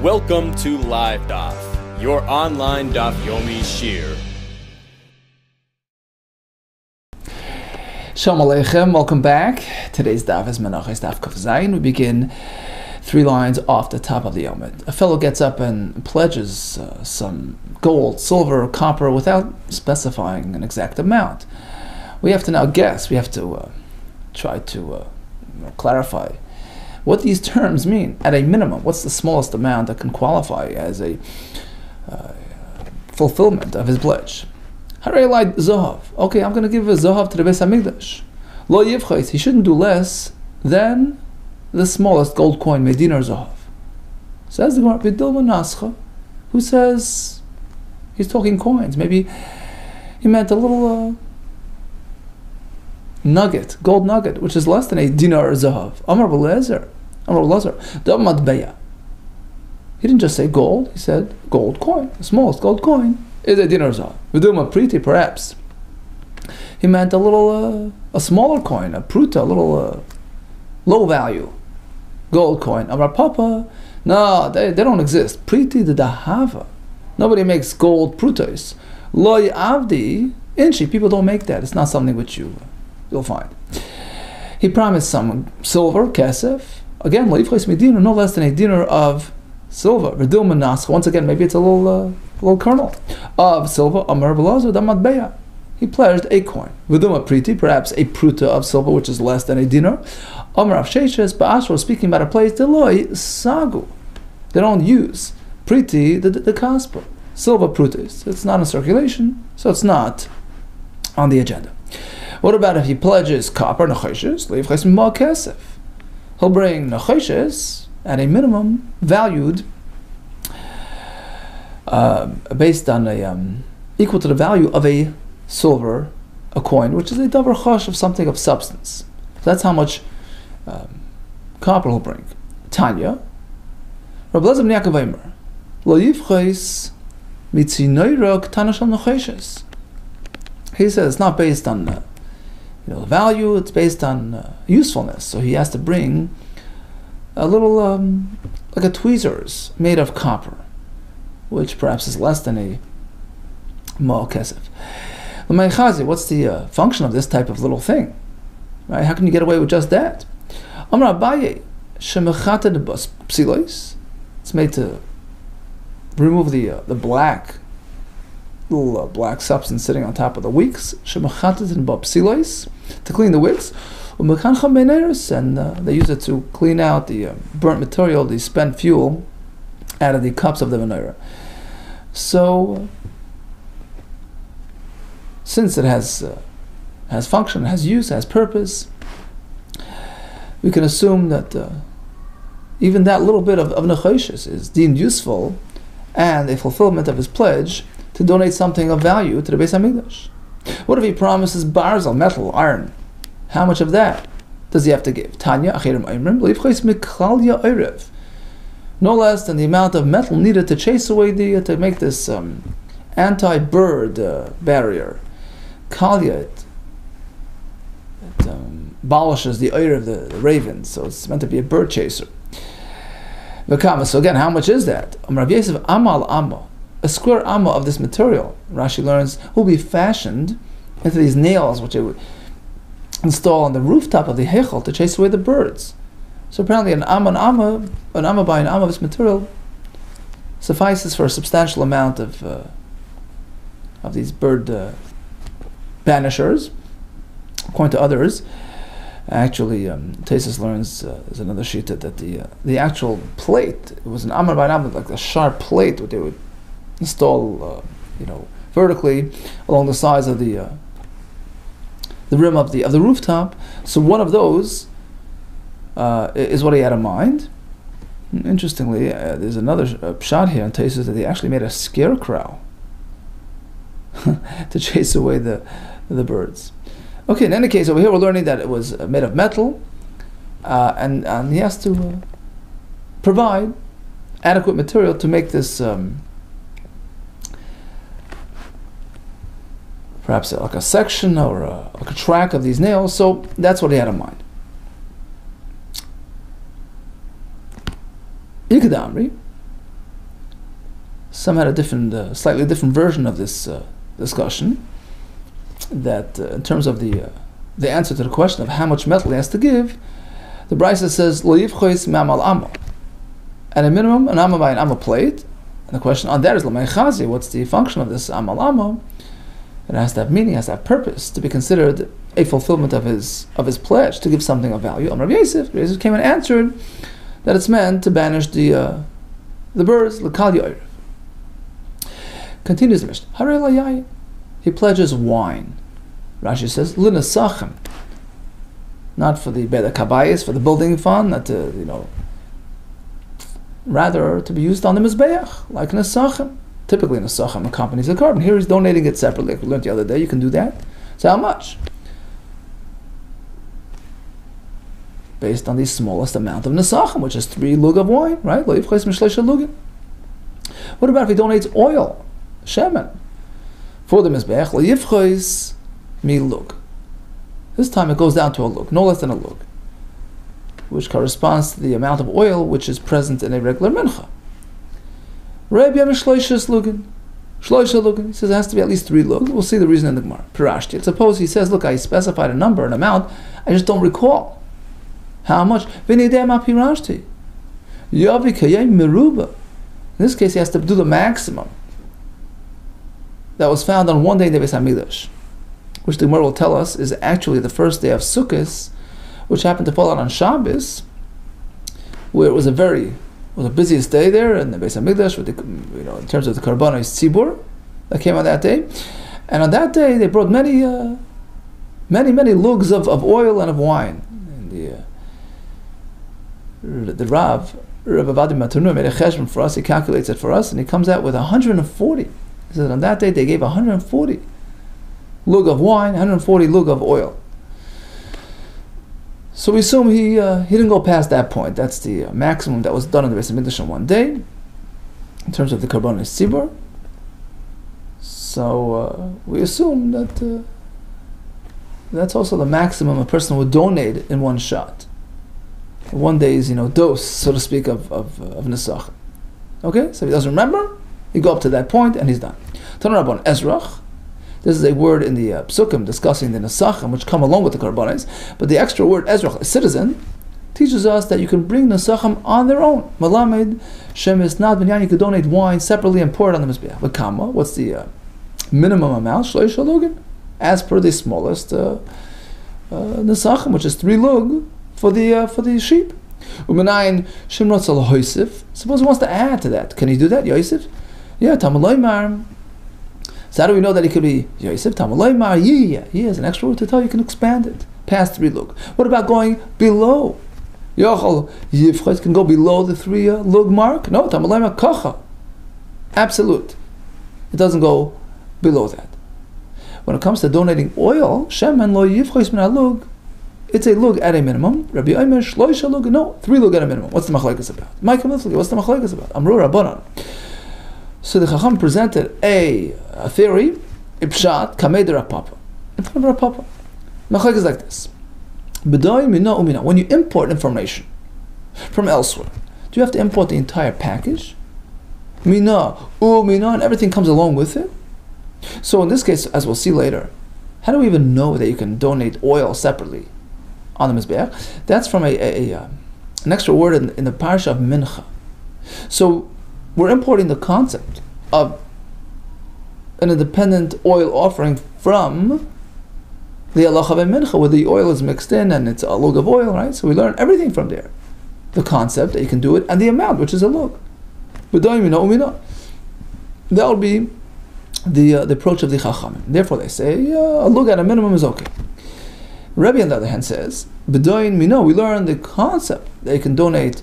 Welcome to LiveDaf, your online Daf Yomi Shir. Shalom Aleichem, welcome back. Today's daf is Menachos daf Kaf Zayin. We begin 3 lines off the top of the Yomid. A fellow gets up and pledges some gold, silver, or copper without specifying an exact amount. We have to now guess. We have to try to clarify what these terms mean. At a minimum, what's the smallest amount that can qualify as a fulfillment of his pledge? Harei Zohav. Okay, I'm going to give a Zohav to the Beis Hamikdash. Lo Yivchais. He shouldn't do less than the smallest gold coin, Medina Zohav. Says the Gemara, Vidil Menachos, who says he's talking coins. Maybe he meant a little nugget, gold nugget, which is less than a dinar Zohav. Amar Belezer. Amar Belezer. Talmud Bavli. He didn't just say gold, he said gold coin. The smallest gold coin is a dinar Zohav. Viduma Priti, perhaps. He meant a little, a smaller coin, a pruta, a little low value gold coin. Amar Papa, no, they don't exist. Priti the dahava. Nobody makes gold prutas. Loy avdi, inchi, people don't make that. It's not something which you'll find. He promised some silver, kesef. Again, leifchos medina, no less than a dinar of silver. Vidil Menachos. Once again, maybe it's a little kernel of silver. Amar Belezer damad beya. He pledged a coin. Viduma priti, perhaps a pruta of silver, which is less than a dinar. Amar Avsheshes, Ba'ashro, speaking about a place, Deloy sagu. They don't use priti, the kasper. Silver prutas. It's not in circulation, so it's not on the agenda. What about if he pledges copper, nechoshes, leifches ma kesef? He'll bring nechoshes at a minimum valued based on equal to the value of a silver, a coin, which is a davar chosh of something of substance. So that's how much copper he'll bring. Tanya, Rabbi Elazar ben Yaakov Eimer, lo yivchos mitzinoira ktana shel nechoshes. He says it's not based on the value, it's based on usefulness. So he has to bring a little, like a tweezers made of copper, which perhaps is less than a ma'al kesef. L'maychazi, what's the function of this type of little thing? Right? How can you get away with just that? Amar Abaye, shemechatad psilos. It's made to remove the black, little black substance sitting on top of the wicks, shemachatad and psilos, to clean the wicks, and they use it to clean out the burnt material, the spent fuel, out of the cups of the menorah. So, since it has function, has use, has purpose, we can assume that even that little bit of nechoshes is deemed useful and a fulfillment of his pledge to donate something of value to the Beis Hamikdash. What if he promises barzal, metal, iron? How much of that does he have to give? Tanya, achirim oimrim, leifchos miklalya oirev. No less than the amount of metal needed to chase away to make this anti-bird barrier. Kalya, it abolishes the oir of the raven, so it's meant to be a bird chaser. So again, how much is that? Rav Yosef amal amma, a square amma of this material, Rashi learns, will be fashioned into these nails, which they would install on the rooftop of the heichal to chase away the birds. So apparently an amma by an amma of this material suffices for a substantial amount of these bird banishers. According to others, actually, Tesis learns there's another shita that the actual plate, it was an amma by an amma, like a sharp plate, what they would install, vertically along the sides of the rim of the rooftop. So one of those is what he had in mind. Interestingly, there's another shot here in Tesis that they actually made a scarecrow to chase away the birds. Okay, in any case, over here we're learning that it was made of metal, and he has to provide adequate material to make this perhaps like a section or like a track of these nails. So that's what he had in mind. Some had a different, slightly different version of this discussion. That in terms of the answer to the question of how much metal he has to give, the Brisa says lo yivchois me'amal amma. At a minimum, an amma by an amma plate. And the question on that is l'may chazi. What's the function of this amal amma? It has to have meaning, has to have purpose, to be considered a fulfillment of his pledge to give something of value. Rabbi Yosef came and answered that it's meant to banish the birds. L'kal yo'erev. Continues the Mishnah. Harei la yayin. He pledges wine. Rashi says linasachem, not for the beda kabayis, for the building fund, not to rather to be used on the mizbeach, like nesachem. Typically, nesachem accompanies the carbon. Here he's donating it separately. Like we learned the other day, you can do that. So how much? Based on the smallest amount of nesachem, which is 3 lug of wine, right? Lo yivchais mishleisha lugin. What about if he donates oil, shemen, for the mizbeach? Lo yivchais mi lug. This time it goes down to a lug, no less than a lug, which corresponds to the amount of oil which is present in a regular mincha. Rabbi Shloisha lugin. Shloisha lugin. He says it has to be at least 3 lug. We'll see the reason in the Gemara. Pirashti. Suppose he says, look, I specified a number, an amount, I just don't recall. How much? V'nidema pirashti. Yavi kayei meruba. In this case, he has to do the maximum that was found on one day in the Beis HaMikdash, which the Gemara will tell us is actually the first day of Sukkot, which happened to fall out on Shabbos, where it was the busiest day there in the Beis HaMikdash, with in terms of the karbanos tzibur that came on that day. And on that day, they brought many lugs of oil and of wine. And the Rav Avadi Matunu made a cheshbon for us. He calculates it for us, and he comes out with 140. He said on that day they gave 140 lug of wine, 140 lug of oil. So we assume he didn't go past that point. That's the maximum that was done in the Beis HaMikdash in one day, in terms of the karbanos tzibur. So we assume that that's also the maximum a person would donate in one shot. One day's dose, so to speak, of nesach. Okay, so if he doesn't remember, he go up to that point and he's done. Tanu Rabban Ezrach. This is a word in the Psukim discussing the nesachim, which come along with the karbanos. But the extra word Ezrach, a citizen, teaches us that you can bring nesachim on their own. Malamed shemis nad binyan. You could donate wine separately and pour it on the mizbeach. But kama, what's the minimum amount? Shloisha lugin, as per the smallest nesachim, which is 3 lug for the sheep. Umenayin shimrotz al hoisif. Suppose he wants to add to that. Can he do that, Yosef? Yeah, Tamaloymar. So how do we know that it could be Yosef? Tamaloymar. Yeah. He has an extra word to tell you can expand it past 3 lug. What about going below? Yochel Yivchot can go below the 3 lug mark? No, Tamaloymar Kacha. Absolute. It doesn't go below that. When it comes to donating oil, Shemen lo Yivchot min lug. It's a lug at a minimum. Rabbi Omer Shloisha lug. No, 3 lug at a minimum. What's the machlekes about? What's the machlekes about? Amru Rabbanan. So the Chacham presented a theory, Ipshat, Kamei de Rapapa. In front of Rapapa. Machlekes is like this. When you import information from elsewhere, do you have to import the entire package? Mina, and everything comes along with it? So in this case, as we'll see later, how do we even know that you can donate oil separately on the mizbeach? That's from an extra word in the parsha of Mincha. So we're importing the concept of an independent oil offering from the halacha of Mincha, where the oil is mixed in and it's a lug of oil, right? So we learn everything from there. The concept that you can do it and the amount, which is a lug. That would be the approach of the Chachamim. Therefore they say a lug at a minimum is okay. Rebbe on the other hand says, we learn the concept that you can donate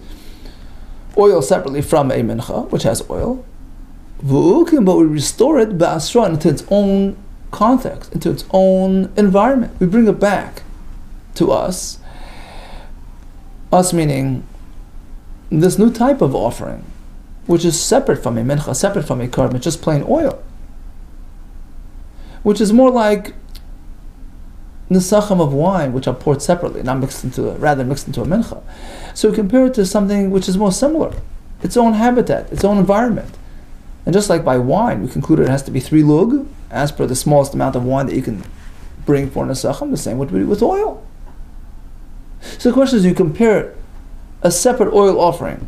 oil separately from a mincha, which has oil, but we restore it ba'asra into its own context, into its own environment. We bring it back to us meaning this new type of offering, which is separate from a mincha, separate from a carbon, just plain oil, which is more like nesachim of wine, which are poured separately, not mixed into a mincha. So we compare it to something which is more similar, its own habitat, its own environment. And just like by wine, we concluded it has to be 3 lug, as per the smallest amount of wine that you can bring for nesachim, the same would be with oil. So the question is, do you compare a separate oil offering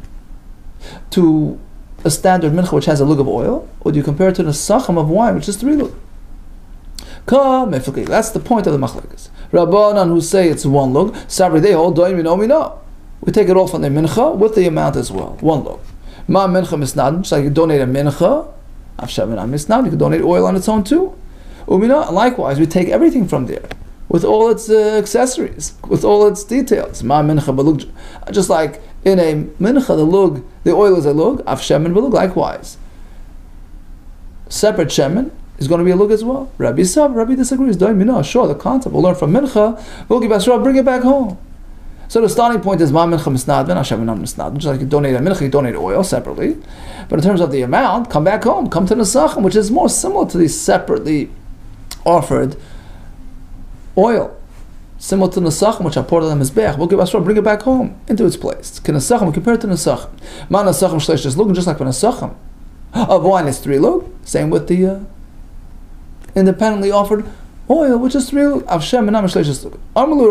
to a standard mincha which has a lug of oil, or do you compare it to the nesachim of wine, which is 3 lug? That's the point of the machlekes. Rabbanan who say it's 1 lug, sabri they hold doim no. We take it all from the mincha with the amount as well, 1 lug. Ma mincha misnad, just like you donate a mincha, afshavin misnad, you can donate oil on its own too. Umina, likewise, we take everything from there, with all its accessories, with all its details. Ma mincha balug, just like in a mincha, the oil is a lug, afshavin balug, likewise. Separate shemen is going to be a lug as well. Rabbi disagrees. Sure, the concept we'll learn from mincha, we'll give us bring it back home. So the starting point is ma mincha misnadven, hashavinam misnadven. Just like you donate a mincha, you donate oil separately. But in terms of the amount, come back home, come to nesachim, which is more similar to the separately offered oil, similar to nesachim, which are poured on the mizbeach. We'll give us bring it back home into its place. Can nesachim compare it to nesachim? Ma nesachim shleish lug, just like for nesachim of wine is 3 lug. Same with the independently offered oil, which is 3 lug. Avshem menam shleish lug. Armalur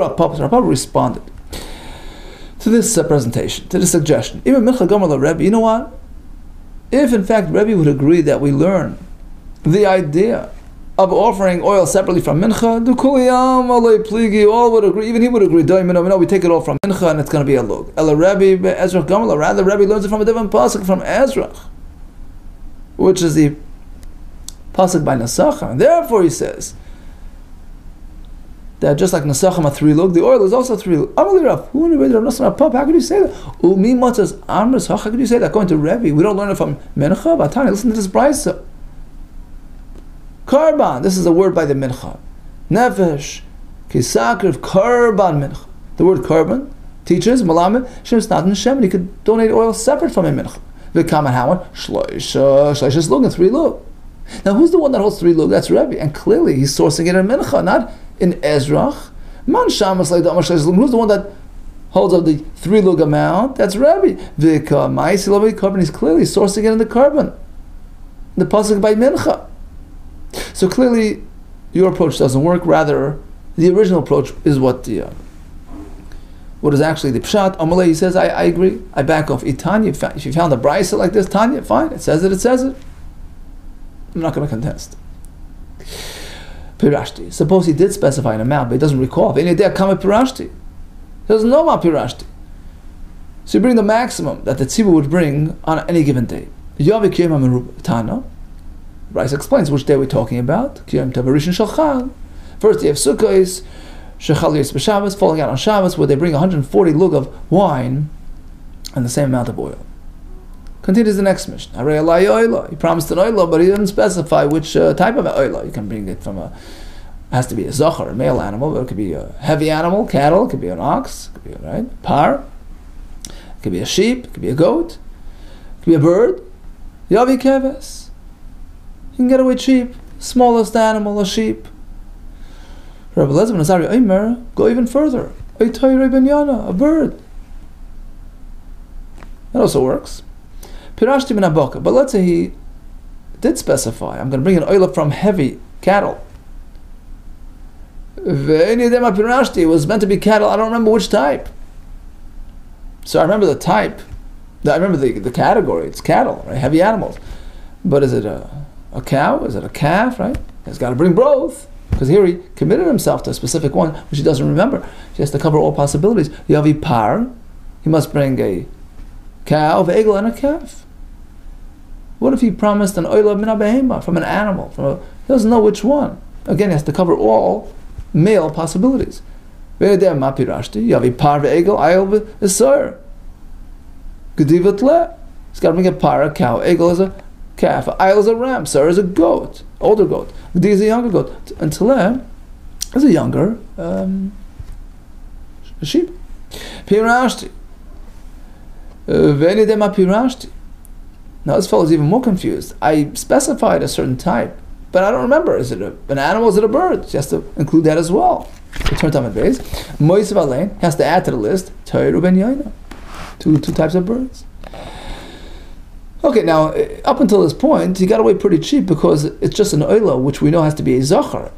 Rav responded to this presentation, to this suggestion. Even Mincha Gomer la Rebbe, you know what? If in fact Rebbe would agree that we learn the idea of offering oil separately from Mincha, the Kuliyam alay pligi, all would agree. Even he would agree. No, we take it all from Mincha and it's going to be a lug. Ela Rebbe Ezra Gomer la, rather Rebbe learns it from a different pasuk, from Ezra, which is the pasuk by Nesachim. And therefore he says that just like nesachim are 3 lug, the oil is also 3 lug. How could you say that? How could you say that? Going to Rebbe, we don't learn it from Menachos. Batani, listen to this brisa. Karban, this is a word by the Mincha. Nefesh, kisakriv, karban mincha. The word karban teaches, malamed, shems not in Shem, and you could donate oil separate from a mincha. V'kaman hawan, shleish lug and 3 lug. Now who's the one that holds 3 lug? That's Rebbe. And clearly he's sourcing it in Mincha, not in Ezrach. Man shamas like who's the one that holds of the 3 lug amount? That's Rebbe. V'ka ma'isi lo carbon. He's clearly sourcing it in the carbon, the pasuk by Mincha. So clearly, your approach doesn't work. Rather, the original approach is what is actually the pshat. Amalei, he says, I agree. I back off. If you found a brisa like this, Tanya, fine. It says it. It says it. I'm not going to contest. Pirashti. Suppose he did specify an amount, but he doesn't recall. Pirashti. He doesn't know about Pirashti. So you bring the maximum that the tzibur would bring on any given day. Rice explains which day we're talking about. First you have Sukkos, Shechal B'Shabbos, falling out on Shabbos, where they bring 140 lug of wine and the same amount of oil. Continues the next mission. He promised an oila, but he didn't specify which type of oila. You can bring it from has to be a zachar, a male animal, but it could be a heavy animal, cattle, it could be an ox, it could be a par, it could be a sheep, it could be a goat, it could be a bird. Yavi keves. You can get away cheap. Smallest animal, a sheep. Rabbi Lezer ben Azariah Omer, go even further. A bird. That also works. Pirashti min aboka. But let's say he did specify, I'm going to bring an oil from heavy cattle. Pirashti, it was meant to be cattle. I don't remember which type. So I remember the type. I remember the category. It's cattle, right? Heavy animals. But is it a cow? Is it a calf? Right? He's got to bring both, because here he committed himself to a specific one, which he doesn't remember. He has to cover all possibilities. Yavi par, he must bring a cow, ve'egel, and a calf. What if he promised an oila min behema, from an animal? He doesn't know which one. Again, he has to cover all male possibilities. Yavi par ve'egel, ayel v'esor. Gedivat le. He's got to bring a par, a cow. Egel is a calf. Ayel is a ram. Sar is a goat, older goat. Gedi is a younger goat. And Teleh is a younger sheep. Pirashti. Venidema pirashti. Now this fellow is even more confused. I specified a certain type, but I don't remember. Is it an animal? Is it a bird? He has to include that as well. Return time and base. Moisav Alein has to add to the list Tayru ben Yaina. Two types of birds. Okay, now, up until this point, he got away pretty cheap because it's just an oila, which we know has to be a zachar.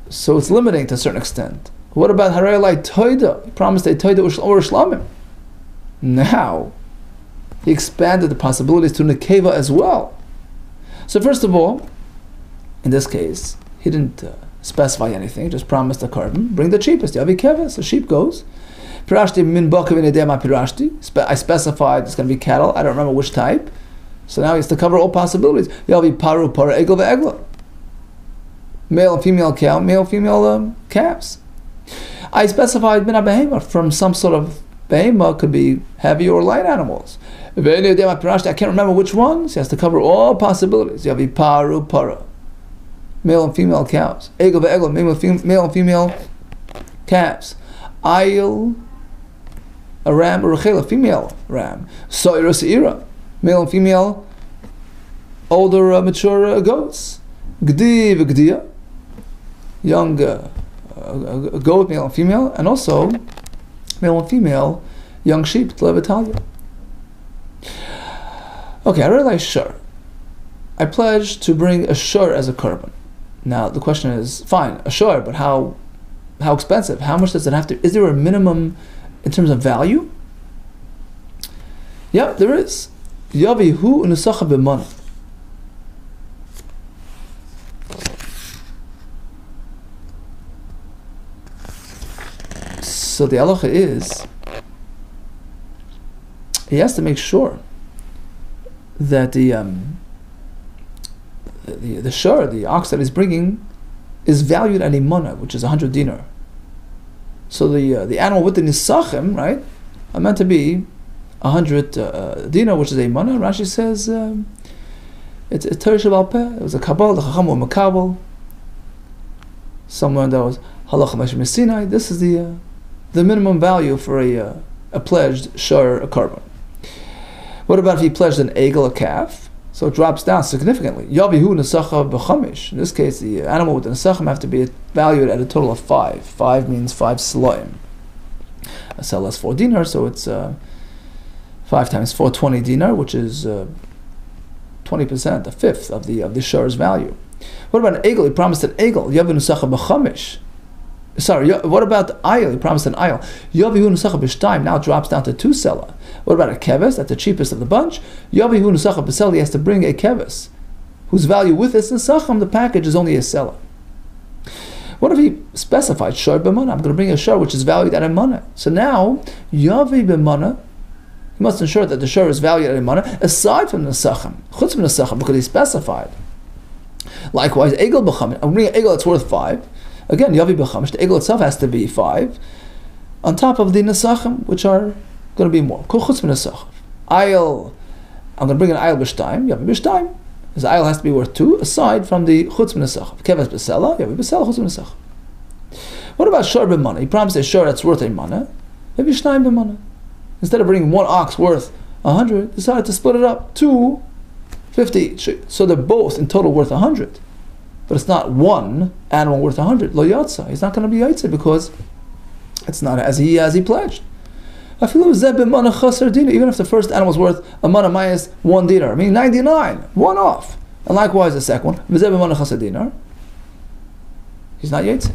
So it's limiting to a certain extent. What about Harei Lai Toida? He promised a Toida or Shlamim. Now, he expanded the possibilities to Nekeva as well. So first of all, in this case, he didn't specify anything, he just promised a carbon. Bring the cheapest, Yavi Keves, the sheep goes. Pirashti min bakav in edema pirashti. I specified it's going to be cattle, I don't remember which type. So now he has to cover all possibilities. Yavi paru, para, egel, ve'egla. Male and female cow, male, female calves. I specified min behema from some sort of behema, could be heavy or light animals. I can't remember which ones. He has to cover all possibilities. You have paru, para, male and female cows. Egel ve'egel, male and female calves. Ayil, a ram, or a female ram. Soira seira, male and female, older, mature goats. Gdi v'gdiya, young goat, male and female, and also male and female young sheep, Tlevitalia. Okay, I realize shur. I pledged to bring a shur as a korban. Now the question is, fine, a shur, but how expensive? How much does it have to? Is there a minimum in terms of value? Yeah, there is. Yavi hu unusacha b'mana. So the halacha is, he has to make sure that the shur, the ox that he's bringing, is valued at a mana, which is 100 dinar. So the animal with the nisachim, right, are meant to be 100 dinar, which is a mana. Rashi says it's Torah Shabbat Peh. It was a kabbalah, the chacham or makabel. Somewhere that was halacha meshim Sinai. This is the minimum value for a pledged shur, a korban. What about if he pledged an egel, a calf? So it drops down significantly. Yavihu nesacha b'chamish. In this case, the animal with the nesachim have to be valued at a total of 5. 5 means 5 slaim. A sell less 4 dinar, so it's 5 times 4, 20 dinar, which is 20%, a fifth of the shur's value. What about an egel? He promised an egel. Yavihu nesacha b'chamish. Sorry, what about the ayil? He promised an ayil. Yavihu nesacha b'shtayim, now it drops down to 2 selah. What about a keves? That's the cheapest of the bunch. Yavihu nesacha b'sela, he has to bring a keves, whose value with this nesachim, the package, is only a selah. What if he specified shur b'mana? I'm going to bring a shur which is valued at a mana. So now, yavi b'mana, he must ensure that the shur is valued at a mana, aside from the nesachim, chutz from nesachim, because he specified. Likewise, egel b'chamish, I'm bringing an egel that's worth 5. Again, Yavi b'chamish, the egel itself has to be 5, on top of the nesachim, which are going to be more. Kol chutz nesachim. Ayil, I'm going to bring an ayil b'shtayim, Yavi b'shtayim. His ayil has to be worth 2, aside from the chutz nesachim. Keves b'sela, Yavi b'sela, chutz nesachim. What about shur b'mana? He promised a shur that's worth a mana, Yavi shtayim b'mana. Instead of bringing one ox worth 100, decided to split it up to 50 each. So they're both in total worth 100. But it's not one animal worth 100. Lo yatsa. He's not going to be yatsa because it's not as he pledged. Even if the first animal is worth a mana minus 1 dinar, I mean 99, one off. And likewise the second one, he's not yatsa.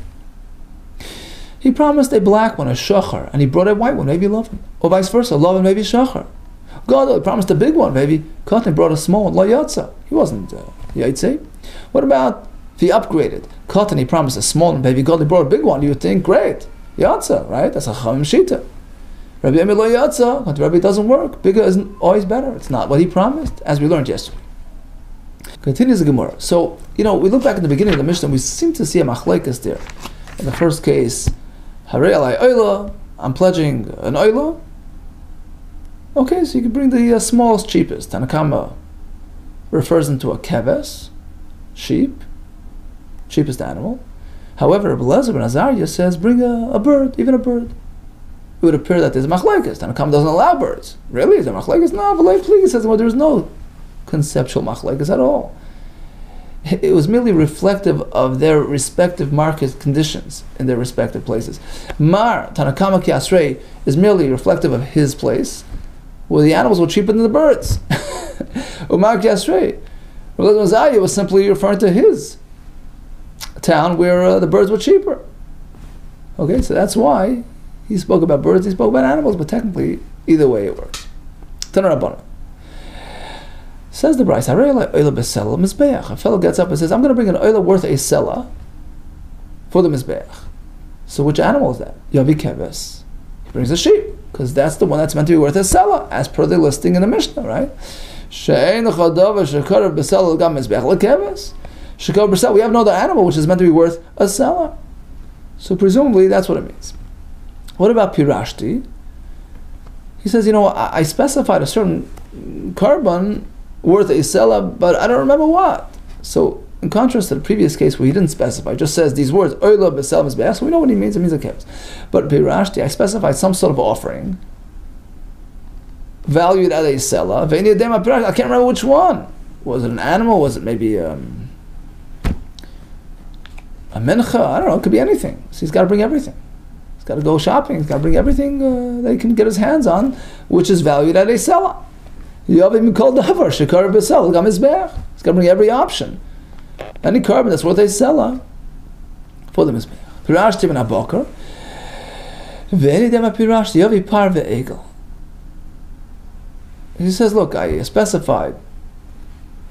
He promised a black one, a shachar, and he brought a white one, maybe love him. Or vice versa, love him, maybe shachar. God, he promised a big one, maybe Katan brought a small one, lo yatsa. He wasn't yatsa. What about if he upgraded? Katan, he promised a small one, maybe God, he brought a big one. You would think, great, yatsa, right? That's a chamim shita. Rabbi Emil lo yatsa, but Rabbi doesn't work. Bigger isn't always better. It's not what he promised, as we learned yesterday. Continues the Gemara. So, we look back at the beginning of the Mishnah, we seem to see a machlekes there. In the first case, Harei alai oila, I'm pledging an oila. Okay, so you can bring the smallest, cheapest. Tanakama refers them to a keves, sheep, cheapest animal. However, Rabbi Elazar ben Azariah says, bring a bird, even a bird. It would appear that there's a machlekes. Tanakam doesn't allow birds. Really? Is there machlekes? No, V'lei Pligi says, well, there's no conceptual machlekes at all. It was merely reflective of their respective market conditions in their respective places. Mar, Tanakama Ki Asrei, is merely reflective of his place, where the animals were cheaper than the birds. Umar Yasrei. Rabbi Mosiah was simply referring to his town where the birds were cheaper. Okay, so that's why he spoke about birds, he spoke about animals, but technically, either way it works. Taner Rabbanan. Says the Bryce, a fellow gets up and says, I'm going to bring an oila worth a sela for the mizbeach. So which animal is that? Yavi keves. He brings a sheep, because that's the one that's meant to be worth a sela, as per the listing in the Mishnah, right? We have no other animal which is meant to be worth a sela. So presumably that's what it means. What about pirashti? He says, I specified a certain carbon worth a sela, but I don't remember what. So in contrast to the previous case where he didn't specify, just says these words, oila b'sel mizbeach, so we know what he means, it means a keves. But pirashti, I specified some sort of offering, valued at a sela, I can't remember which one. Was it an animal? Was it maybe a mincha? I don't know, it could be anything. So he's got to bring everything. He's got to go shopping, he's got to bring everything that he can get his hands on, which is valued at a sela. He's got to bring every option. Any carbon that's worth a sela for the mizbeach. Pirashti ben abokar. He says, look, I specified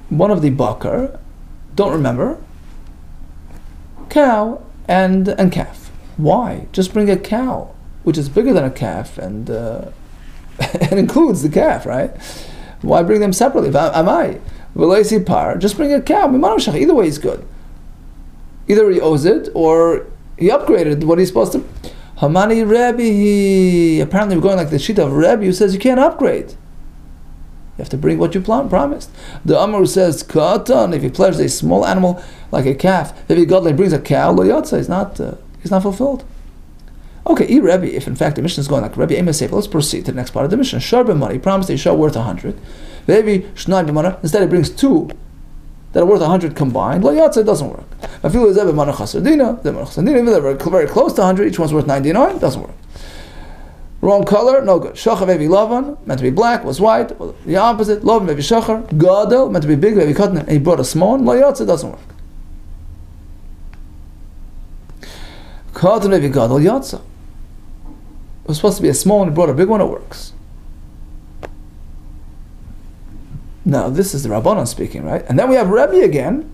one of the bakar, don't remember, cow and calf. Why? Just bring a cow, which is bigger than a calf and and includes the calf, right? Why bring them separately? Just bring a cow. Either way is good. Either he owes it or he upgraded what he's supposed to. Hamani Rebbe. Apparently we're going like the sheet of Rebbe who says you can't upgrade. You have to bring what you promised. The Amar who says katan, if he pledges a small animal like a calf, if he godly brings a cow, lo yotza, he's not fulfilled. Okay, Rebbe, if in fact the mission is going like Rebbe Amos, let's proceed to the next part of the mission. Shar money, he promised a shar worth 100. Maybe Shnai b'mana, instead he brings two that are worth 100 combined. Lo yotza, it doesn't work. I feel as even they're very close to 100, each one's worth 99, doesn't work. Wrong color, no good. Shachar maybe lavan, meant to be black, was white. The opposite, lavan maybe shachar. Gadol, meant to be big, maybe cotton, and he brought a small. Lo yotza, doesn't work. Cotton maybe gadol yotza. It was supposed to be a small and he brought a big one, it works. Now this is the Rabbanon speaking, right? And then we have Rebbe again.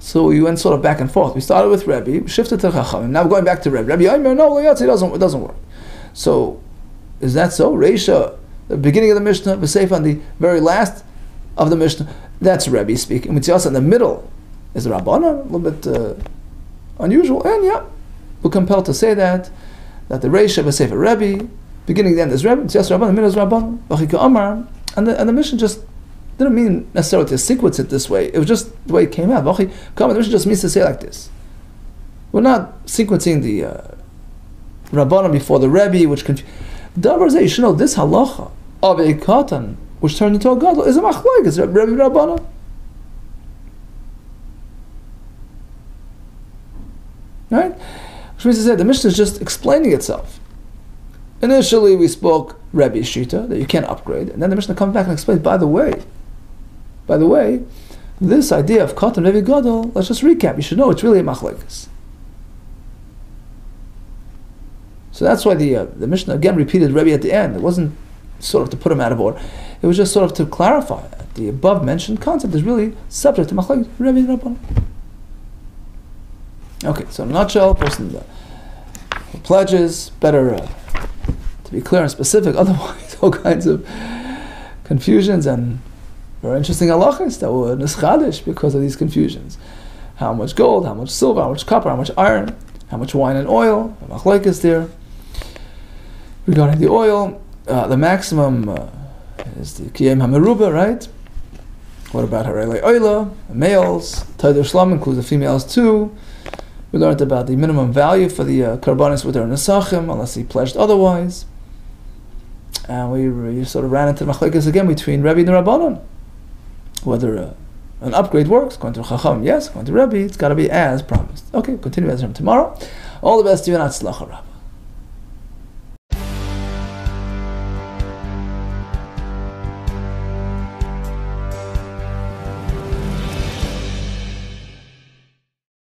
So we went sort of back and forth. We started with Rebbe, we shifted to Chachamim. Now we're going back to Rebbe. Rebbe, no, lo yotza, it doesn't work. So, is that so? Reisha, the beginning of the Mishnah, V'seif on the very last of the Mishnah, that's Rebbe speaking. Mitzias in the middle is the Rabbanon, a little bit unusual, and yeah, we're compelled to say that the Reisha, V'seif Rebbe, beginning and the end is Rebbe, Mitzias Rabbanon, the middle is Rabbanon, V'chika Amar, and the Mishnah just didn't mean necessarily to sequence it this way, it was just the way it came out. The Mishnah just means to say like this. We're not sequencing the Rabbanon before the Rebbe, which Davar Zeh, you should know this halacha of a katan, which turned into a gadol, is a machlok. It's Rebbe Rabbanon. Right? Which means to say the Mishnah is just explaining itself. Initially, we spoke Rebbe Shita, that you can't upgrade, and then the Mishnah comes back and explains, by the way, this idea of katan Rebbe gadol, let's just recap. You should know it's really a machlokes. So that's why the Mishnah again repeated Rebbe at the end. It wasn't sort of to put him out of order. It was just sort of to clarify that the above mentioned concept is really subject to machlokes Rebbe and Rabbanon. Okay, so in a nutshell, person who pledges, better to be clear and specific, otherwise all kinds of confusions and very interesting halachas that were nischadish because of these confusions. How much gold, how much silver, how much copper, how much iron, how much wine and oil, machlokes there. Regarding the oil, the maximum is the kiyem hameruba, right? What about harelei oila, males? Taider shlam includes the females too. We learned about the minimum value for the karbanis with their nesachim, unless he pledged otherwise. And we sort of ran into machlokes again between Rebbe and the Rabbanon. Whether an upgrade works, going to Chacham, yes, going to Rebbe, it's got to be as promised. Okay, continue as from tomorrow. All the best to you and Atzlacha Rabbah.